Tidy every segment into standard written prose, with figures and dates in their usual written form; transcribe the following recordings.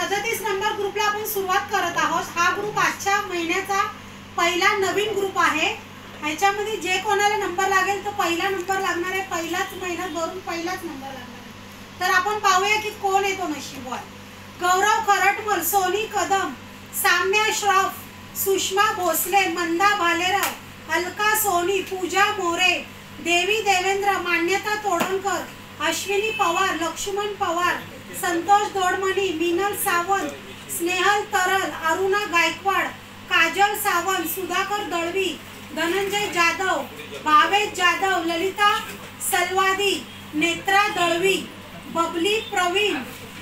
37 number ग्रुपला आपण सुरुवात करत आहोत। हा ग्रुप आजच्या महिन्याचा पहिला नवीन ग्रुप आहे। ह्याच्यामध्ये जे कोणाला नंबर लागेल तो पहिला नंबर लागणार आहे। पहिलाच महिन्यात भरून पहिलाच नंबर लागणार आहे। तर आपण पाहूया की कोण येतो नशीबवान। गौरव खरटमल, सोनी कदम, साम्या श्रॉफ, सुषमा भोसले, मंदा भालेराव, अलका सोनी, पूजा मोरे, देवी देवेंद्र, मान्यता तोडणकर, अश्विनी पवार, लक्ष्मण पवार, संतोष दोडमणी, मीनल सावंत, स्नेहल तरल, अरुणा गायकवाड, काजल सावंत, सुधाकर दळवी, धनंजय जाधव, भावेश जाधव, ललिता सलवादी, नेत्रा दळवी, बबली प्रवीण,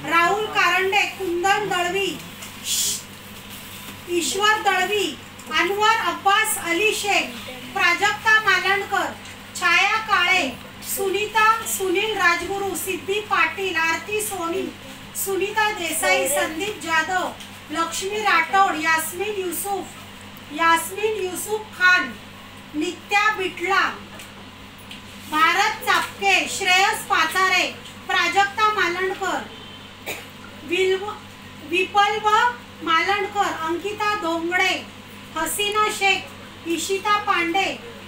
राहुल कारंडे, कुंदन दळवी, ईश्वर दळवी, अनवर अब्बास अली शेख, प्राजक्ता मालणकर, छाया काळे, सुनीता सुनील राजगुरू, सिद्धी पाटील, आरती सोनी, सुनीता देसाई, संदीप जाधव, लक्ष्मी राठोड, यास्मीन युसुफ खान, नित्या बिटला, भारत चापके, श्रेयस पाचारे, प्राजक्ता मालणकर, विपल्व मालणकर, अंकिता धोंगडे, हसीना शेख, इशिता पांडे,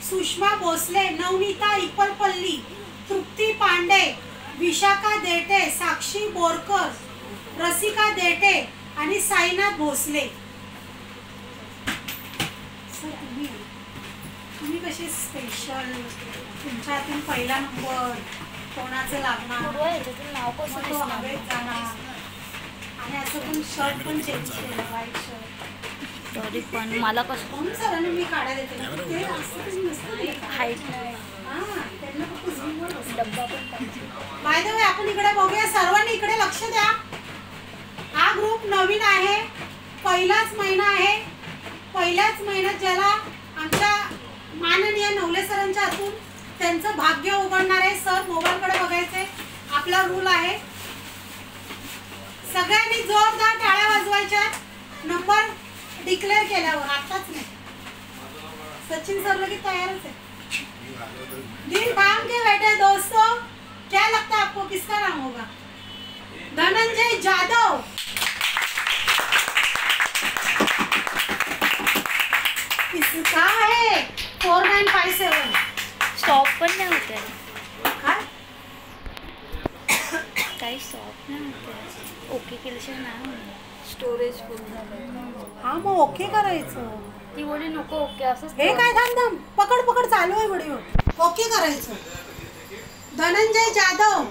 सुषमा भोसले, नवनीता इपलपल्ली, तृप्ती पांडे, विशाखा देटे, साक्षी बोरकर, रसिका देटे आणि साईनाथ भोसले। तुम्ही कसे स्पेशल, तुमच्यातून पहिला नंबर कोणाचं लागणार, तो हवेत जाणार आणि असं पण शर्ट पण चेंज केलं, व्हाईट शर्ट। सॉरी पण मला कसं कोण सरांनी मी काढायला देते ते असं हाईट त्यांना फक्त झूमवर डब्बा पण बाय द वे आपण इकडे बघूया, सर्वांनी इकडे लक्ष द्या। हा ग्रुप नवीन आहे, पहिलाच महिना आहे। पहिल्याच महिन्यात ज्याला आमच्या माननीय नवले सरांच्या हातून त्यांचं भाग्य उघडणार आहे। सर मोबाईलकडे बघायचे, आपला रूल आहे। सगळ्यांनी जोरदार टाळ्या वाजवायच्या नंबर डिक्लेअर केल्यावर, आताच नाही। सचिन सर लगे तैयारच है। दिल थाम के बैठे दोस्तों, क्या लगता है आपको किसका नाम होगा? धनंजय जाधव, किसका है? 4957। स्टॉप पण नाही होत आहे काय काही स्टॉप नाही होत आहे। ओके केल्याशिवाय नाही होणार, स्टोरेज फुल झालं। हा मग ओके करायचं। ती बोली नको ओके असंच। हे काय थांब पकड चालू आहे व्हिडिओ, ओके करायचं। धनंजय जाधव,